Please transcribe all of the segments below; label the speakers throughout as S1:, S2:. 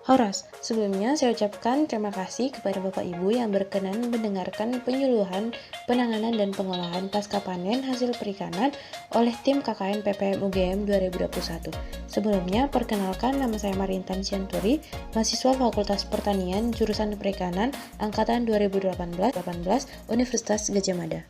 S1: Horas, sebelumnya saya ucapkan terima kasih kepada Bapak Ibu yang berkenan mendengarkan penyuluhan, penanganan, dan pengolahan pasca panen hasil perikanan oleh tim KKN PPM UGM 2021. Sebelumnya, perkenalkan nama saya Marintan Sianturi, mahasiswa Fakultas Pertanian jurusan Perikanan Angkatan 2018 Universitas Gadjah Mada.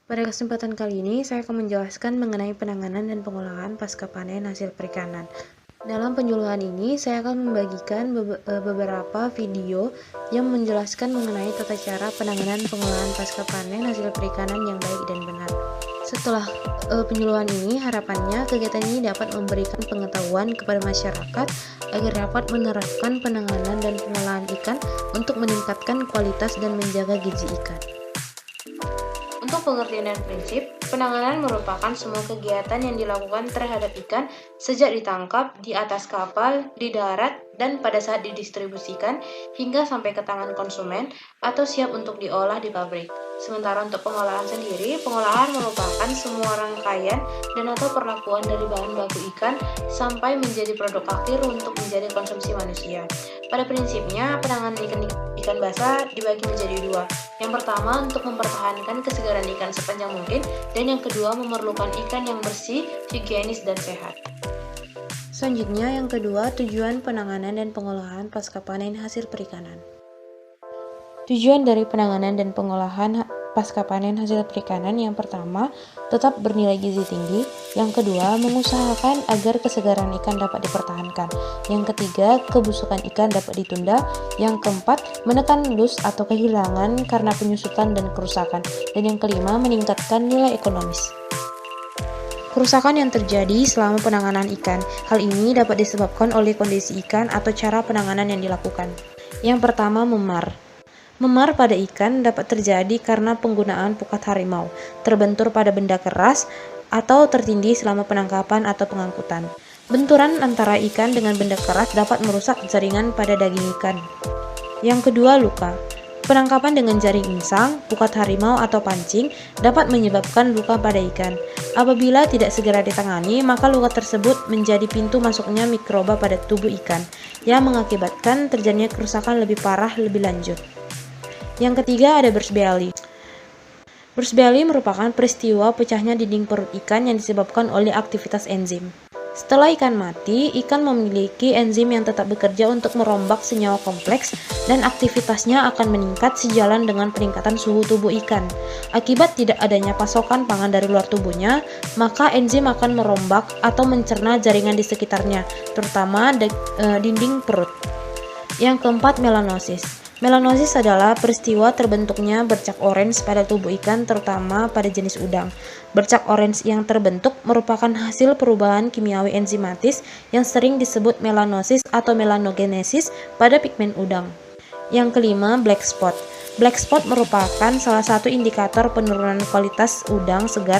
S1: Pada kesempatan kali ini, saya akan menjelaskan mengenai penanganan dan pengolahan pasca panen hasil perikanan. Dalam penyuluhan ini, saya akan membagikan beberapa video yang menjelaskan mengenai tata cara penanganan pengolahan pasca panen hasil perikanan yang baik dan benar. Setelah penyuluhan ini, harapannya kegiatan ini dapat memberikan pengetahuan kepada masyarakat agar dapat menerapkan penanganan dan pengolahan ikan untuk meningkatkan kualitas dan menjaga gizi ikan. Untuk pengertian dan prinsip, penanganan merupakan semua kegiatan yang dilakukan terhadap ikan sejak ditangkap, di atas kapal, di darat, dan pada saat didistribusikan hingga sampai ke tangan konsumen atau siap untuk diolah di pabrik. Sementara untuk pengolahan sendiri, pengolahan merupakan semua rangkaian dan atau perlakuan dari bahan baku ikan sampai menjadi produk akhir untuk menjadi konsumsi manusia. Pada prinsipnya, penanganan ikan basah dibagi menjadi dua. Yang pertama, untuk mempertahankan kesegaran ikan sepanjang mungkin, dan yang kedua, memerlukan ikan yang bersih, higienis, dan sehat. Selanjutnya, yang kedua, tujuan penanganan dan pengolahan pasca panen hasil perikanan. Tujuan dari penanganan dan pengolahan pasca panen hasil perikanan yang pertama, tetap bernilai gizi tinggi. Yang kedua, mengusahakan agar kesegaran ikan dapat dipertahankan. Yang ketiga, kebusukan ikan dapat ditunda. Yang keempat, menekan loss atau kehilangan karena penyusutan dan kerusakan. Dan yang kelima, meningkatkan nilai ekonomis. Kerusakan yang terjadi selama penanganan ikan. Hal ini dapat disebabkan oleh kondisi ikan atau cara penanganan yang dilakukan. Yang pertama, memar. Memar pada ikan dapat terjadi karena penggunaan pukat harimau, terbentur pada benda keras, atau tertindih selama penangkapan atau pengangkutan. Benturan antara ikan dengan benda keras dapat merusak jaringan pada daging ikan. Yang kedua, luka. Penangkapan dengan jaring insang, pukat harimau, atau pancing dapat menyebabkan luka pada ikan. Apabila tidak segera ditangani, maka luka tersebut menjadi pintu masuknya mikroba pada tubuh ikan, yang mengakibatkan terjadinya kerusakan lebih parah lebih lanjut. Yang ketiga, ada burst belly. Burst belly merupakan peristiwa pecahnya dinding perut ikan yang disebabkan oleh aktivitas enzim. Setelah ikan mati, ikan memiliki enzim yang tetap bekerja untuk merombak senyawa kompleks dan aktivitasnya akan meningkat sejalan dengan peningkatan suhu tubuh ikan. Akibat tidak adanya pasokan pangan dari luar tubuhnya, maka enzim akan merombak atau mencerna jaringan di sekitarnya, terutama dinding perut. Yang keempat, melanosis. Melanosis adalah peristiwa terbentuknya bercak orange pada tubuh ikan, terutama pada jenis udang. Bercak orange yang terbentuk merupakan hasil perubahan kimiawi enzimatis yang sering disebut melanosis atau melanogenesis pada pigmen udang. Yang kelima, black spot. Black spot merupakan salah satu indikator penurunan kualitas udang segar,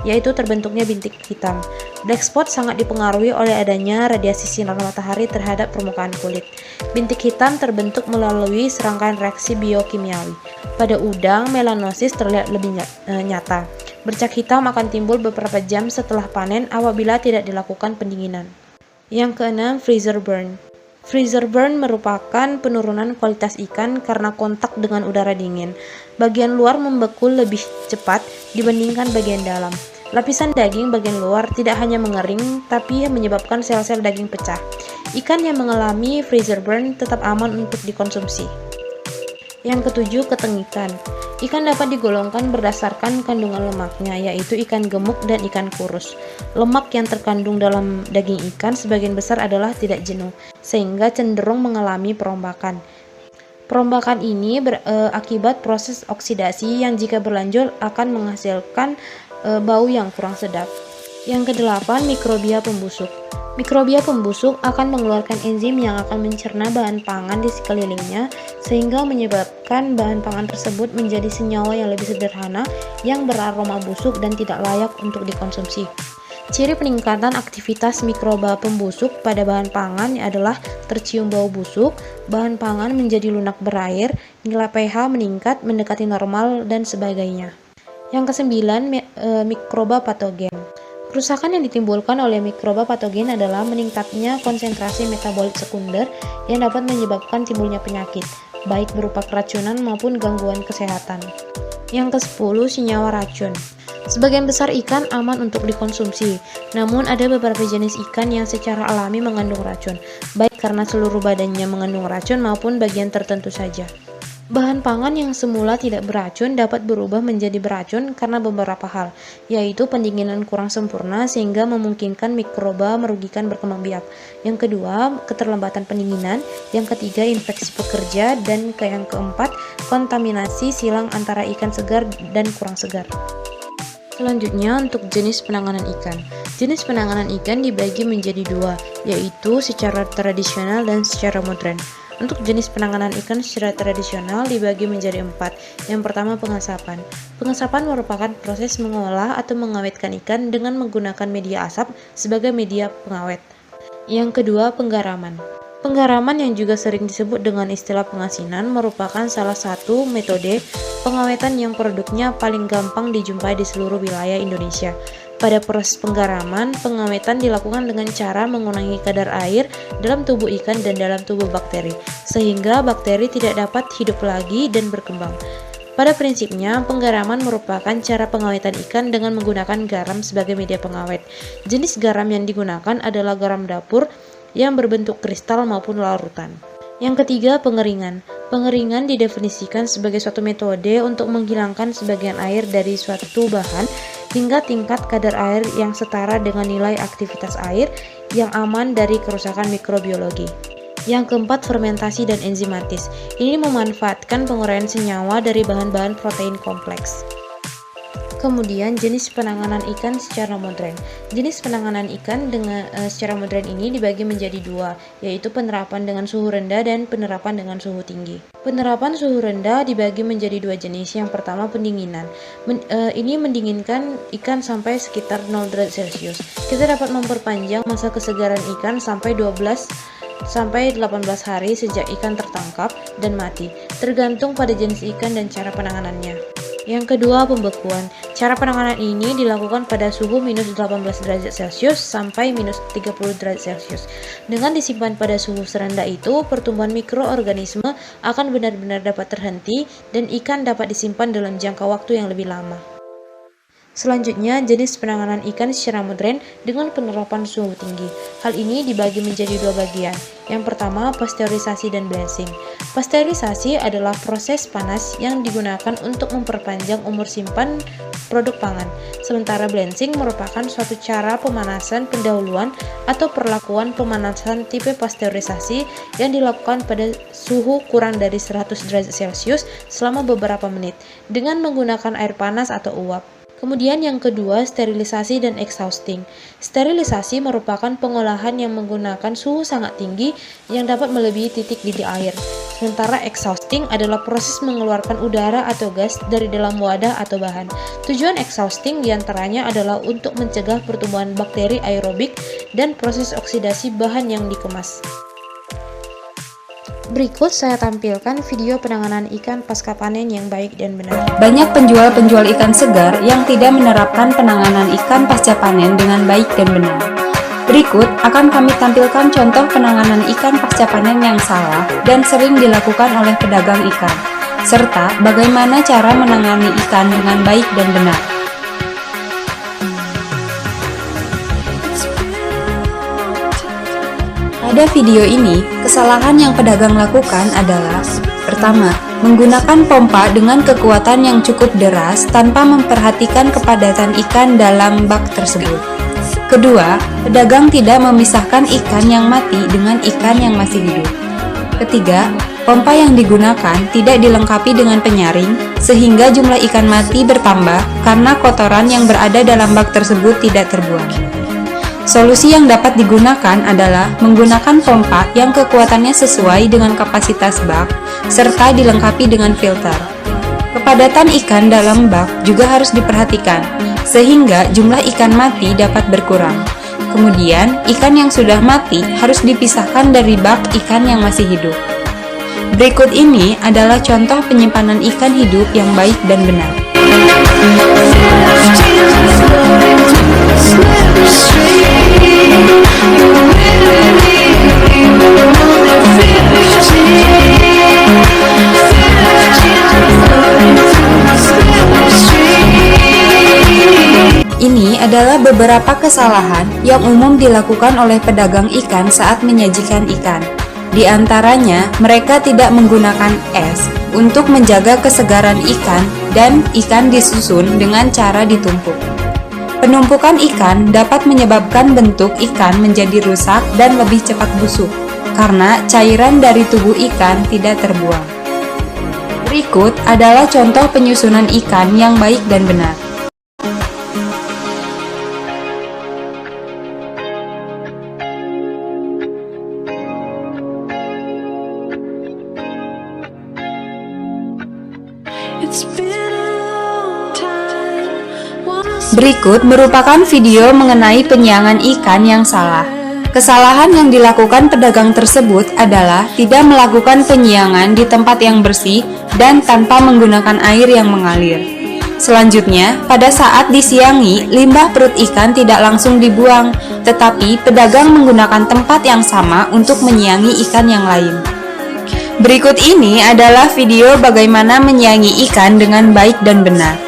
S1: yaitu terbentuknya bintik hitam. Black spot sangat dipengaruhi oleh adanya radiasi sinar matahari terhadap permukaan kulit. Bintik hitam terbentuk melalui serangkaian reaksi biokimiawi. Pada udang, melanosis terlihat lebih nyata. Bercak hitam akan timbul beberapa jam setelah panen apabila tidak dilakukan pendinginan. Yang keenam, freezer burn. Freezer burn merupakan penurunan kualitas ikan karena kontak dengan udara dingin. Bagian luar membeku lebih cepat dibandingkan bagian dalam. Lapisan daging bagian luar tidak hanya mengering, tapi menyebabkan sel-sel daging pecah. Ikan yang mengalami freezer burn tetap aman untuk dikonsumsi. Yang ketujuh, ketengikan. Ikan dapat digolongkan berdasarkan kandungan lemaknya, yaitu ikan gemuk dan ikan kurus. Lemak yang terkandung dalam daging ikan sebagian besar adalah tidak jenuh, sehingga cenderung mengalami perombakan. Perombakan ini berakibat proses oksidasi yang jika berlanjut akan menghasilkan bau yang kurang sedap. Yang kedelapan, mikrobia pembusuk. Mikrobia pembusuk akan mengeluarkan enzim yang akan mencerna bahan pangan di sekelilingnya, sehingga menyebabkan bahan pangan tersebut menjadi senyawa yang lebih sederhana, yang beraroma busuk dan tidak layak untuk dikonsumsi. Ciri peningkatan aktivitas mikroba pembusuk pada bahan pangan adalah tercium bau busuk, bahan pangan menjadi lunak berair, nilai pH meningkat mendekati normal, dan sebagainya. Yang kesembilan, mikroba patogen. Kerusakan yang ditimbulkan oleh mikroba patogen adalah meningkatnya konsentrasi metabolit sekunder yang dapat menyebabkan timbulnya penyakit, baik berupa keracunan maupun gangguan kesehatan. Yang ke-10, senyawa racun. Sebagian besar ikan aman untuk dikonsumsi, namun ada beberapa jenis ikan yang secara alami mengandung racun, baik karena seluruh badannya mengandung racun maupun bagian tertentu saja. Bahan pangan yang semula tidak beracun dapat berubah menjadi beracun karena beberapa hal, yaitu pendinginan kurang sempurna sehingga memungkinkan mikroba merugikan berkembang biak. Yang kedua, keterlambatan pendinginan. Yang ketiga, infeksi pekerja. Dan yang keempat, kontaminasi silang antara ikan segar dan kurang segar. Selanjutnya, untuk jenis penanganan ikan. Jenis penanganan ikan dibagi menjadi dua, yaitu secara tradisional dan secara modern. Untuk jenis penanganan ikan secara tradisional dibagi menjadi 4. Yang pertama, pengasapan. Pengasapan merupakan proses mengolah atau mengawetkan ikan dengan menggunakan media asap sebagai media pengawet. Yang kedua, penggaraman. Penggaraman yang juga sering disebut dengan istilah pengasinan merupakan salah satu metode pengawetan yang produknya paling gampang dijumpai di seluruh wilayah Indonesia. Pada proses penggaraman, pengawetan dilakukan dengan cara mengurangi kadar air dalam tubuh ikan dan dalam tubuh bakteri, sehingga bakteri tidak dapat hidup lagi dan berkembang. Pada prinsipnya, penggaraman merupakan cara pengawetan ikan dengan menggunakan garam sebagai media pengawet. Jenis garam yang digunakan adalah garam dapur yang berbentuk kristal maupun larutan. Yang ketiga, pengeringan. Pengeringan didefinisikan sebagai suatu metode untuk menghilangkan sebagian air dari suatu bahan hingga tingkat kadar air yang setara dengan nilai aktivitas air yang aman dari kerusakan mikrobiologi. Yang keempat, fermentasi dan enzimatis. Ini memanfaatkan penguraian senyawa dari bahan-bahan protein kompleks. Kemudian jenis penanganan ikan secara modern. Jenis penanganan ikan secara modern ini dibagi menjadi dua, yaitu penerapan dengan suhu rendah dan penerapan dengan suhu tinggi. Penerapan suhu rendah dibagi menjadi dua jenis. Yang pertama, pendinginan. Ini mendinginkan ikan sampai sekitar 0 derajat Celcius. Kita dapat memperpanjang masa kesegaran ikan sampai 12 sampai 18 hari sejak ikan tertangkap dan mati, tergantung pada jenis ikan dan cara penanganannya. Yang kedua, pembekuan. Cara penanganan ini dilakukan pada suhu minus 18 derajat Celcius sampai minus 30 derajat Celcius. Dengan disimpan pada suhu serendah itu, pertumbuhan mikroorganisme akan benar-benar dapat terhenti dan ikan dapat disimpan dalam jangka waktu yang lebih lama. Selanjutnya, jenis penanganan ikan secara modern dengan penerapan suhu tinggi. Hal ini dibagi menjadi dua bagian. Yang pertama, pasteurisasi dan blanching. Pasteurisasi adalah proses panas yang digunakan untuk memperpanjang umur simpan produk pangan. Sementara blanching merupakan suatu cara pemanasan pendahuluan atau perlakuan pemanasan tipe pasteurisasi yang dilakukan pada suhu kurang dari 100 derajat Celcius selama beberapa menit dengan menggunakan air panas atau uap. Kemudian yang kedua, sterilisasi dan exhausting. Sterilisasi merupakan pengolahan yang menggunakan suhu sangat tinggi yang dapat melebihi titik didih air. Sementara exhausting adalah proses mengeluarkan udara atau gas dari dalam wadah atau bahan. Tujuan exhausting diantaranya adalah untuk mencegah pertumbuhan bakteri aerobik dan proses oksidasi bahan yang dikemas. Berikut saya tampilkan video penanganan ikan pasca panen yang baik dan benar.
S2: Banyak penjual-penjual ikan segar yang tidak menerapkan penanganan ikan pasca panen dengan baik dan benar. Berikut akan kami tampilkan contoh penanganan ikan pasca panen yang salah dan sering dilakukan oleh pedagang ikan, serta bagaimana cara menangani ikan dengan baik dan benar. Pada video ini, kesalahan yang pedagang lakukan adalah: pertama, menggunakan pompa dengan kekuatan yang cukup deras tanpa memperhatikan kepadatan ikan dalam bak tersebut. Kedua, pedagang tidak memisahkan ikan yang mati dengan ikan yang masih hidup. Ketiga, pompa yang digunakan tidak dilengkapi dengan penyaring, sehingga jumlah ikan mati bertambah karena kotoran yang berada dalam bak tersebut tidak terbuang. Solusi yang dapat digunakan adalah menggunakan pompa yang kekuatannya sesuai dengan kapasitas bak, serta dilengkapi dengan filter. Kepadatan ikan dalam bak juga harus diperhatikan, sehingga jumlah ikan mati dapat berkurang. Kemudian, ikan yang sudah mati harus dipisahkan dari bak ikan yang masih hidup. Berikut ini adalah contoh penyimpanan ikan hidup yang baik dan benar. Ini adalah beberapa kesalahan yang umum dilakukan oleh pedagang ikan saat menyajikan ikan. Di antaranya, mereka tidak menggunakan es untuk menjaga kesegaran ikan dan ikan disusun dengan cara ditumpuk. Penumpukan ikan dapat menyebabkan bentuk ikan menjadi rusak dan lebih cepat busuk karena cairan dari tubuh ikan tidak terbuang. Berikut adalah contoh penyusunan ikan yang baik dan benar. Berikut merupakan video mengenai penyiangan ikan yang salah. Kesalahan yang dilakukan pedagang tersebut adalah tidak melakukan penyiangan di tempat yang bersih dan tanpa menggunakan air yang mengalir. Selanjutnya, pada saat disiangi, limbah perut ikan tidak langsung dibuang, tetapi pedagang menggunakan tempat yang sama untuk menyiangi ikan yang lain. Berikut ini adalah video bagaimana menyiangi ikan dengan baik dan benar.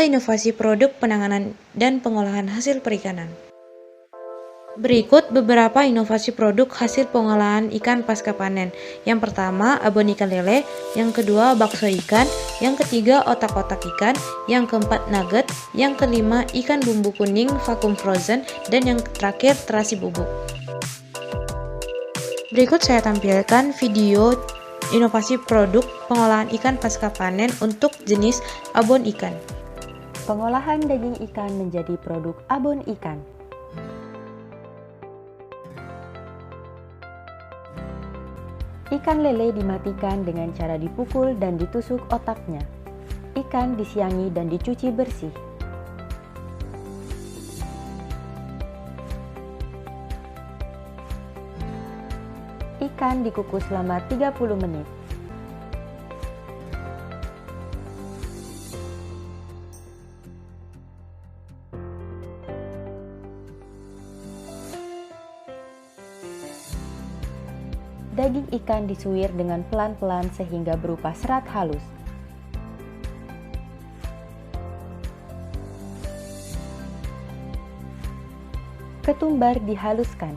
S1: Inovasi produk penanganan dan pengolahan hasil perikanan. Berikut beberapa inovasi produk hasil pengolahan ikan pasca panen. Yang pertama, abon ikan lele. Yang kedua, bakso ikan. Yang ketiga, otak-otak ikan. Yang keempat, nugget. Yang kelima, ikan bumbu kuning vacuum frozen. Dan yang terakhir, terasi bubuk. Berikut saya tampilkan video inovasi produk pengolahan ikan pasca panen untuk jenis abon ikan.
S3: Pengolahan daging ikan menjadi produk abon ikan. Ikan lele dimatikan dengan cara dipukul dan ditusuk otaknya. Ikan disiangi dan dicuci bersih. Ikan dikukus selama 30 menit. Daging ikan disuir dengan pelan-pelan sehingga berupa serat halus. Ketumbar dihaluskan.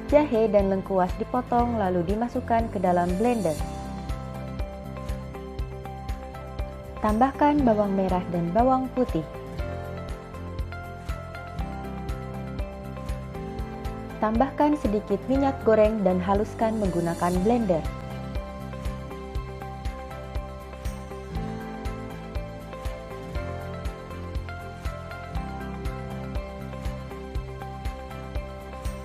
S3: Jahe dan lengkuas dipotong lalu dimasukkan ke dalam blender. Tambahkan bawang merah dan bawang putih. Tambahkan sedikit minyak goreng dan haluskan menggunakan blender.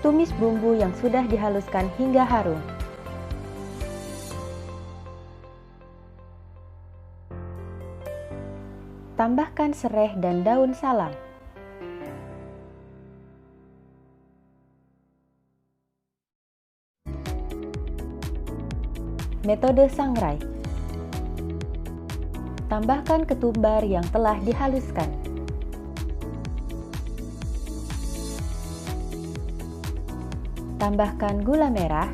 S3: Tumis bumbu yang sudah dihaluskan hingga harum. Tambahkan serai dan daun salam. Metode sangrai. Tambahkan ketumbar yang telah dihaluskan. Tambahkan gula merah,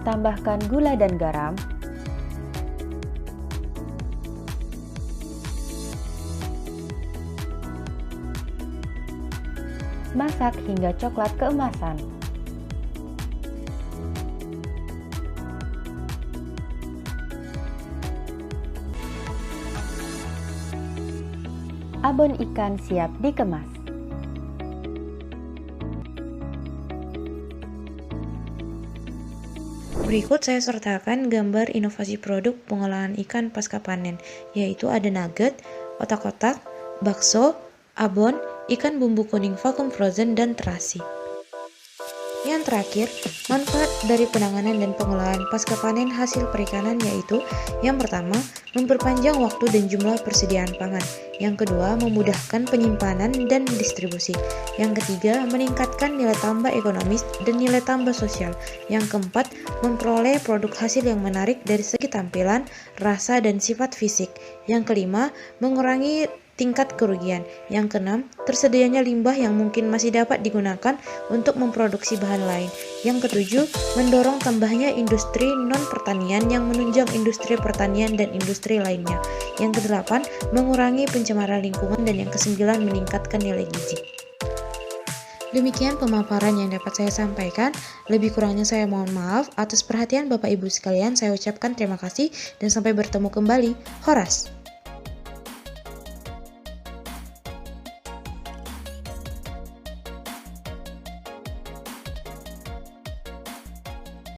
S3: tambahkan gula dan garam. Masak hingga coklat keemasan. Abon ikan siap dikemas.
S1: Berikut saya sertakan gambar inovasi produk pengolahan ikan pasca panen, yaitu ada nugget, otak-otak, bakso, abon, ikan bumbu kuning vacuum frozen, dan terasi. Yang terakhir, manfaat dari penanganan dan pengolahan pasca panen hasil perikanan yaitu yang pertama, memperpanjang waktu dan jumlah persediaan pangan. Yang kedua, memudahkan penyimpanan dan distribusi. Yang ketiga, meningkatkan nilai tambah ekonomis dan nilai tambah sosial. Yang keempat, memperoleh produk hasil yang menarik dari segi tampilan, rasa, dan sifat fisik. Yang kelima, mengurangi tingkat kerugian. Yang keenam, tersedianya limbah yang mungkin masih dapat digunakan untuk memproduksi bahan lain. Yang ketujuh, mendorong tambahnya industri non-pertanian yang menunjang industri pertanian dan industri lainnya. Yang kedelapan, mengurangi pencemaran lingkungan, dan yang kesembilan, meningkatkan nilai gizi. Demikian pemaparan yang dapat saya sampaikan. Lebih kurangnya saya mohon maaf. Atas perhatian Bapak Ibu sekalian, saya ucapkan terima kasih dan sampai bertemu kembali. Horas.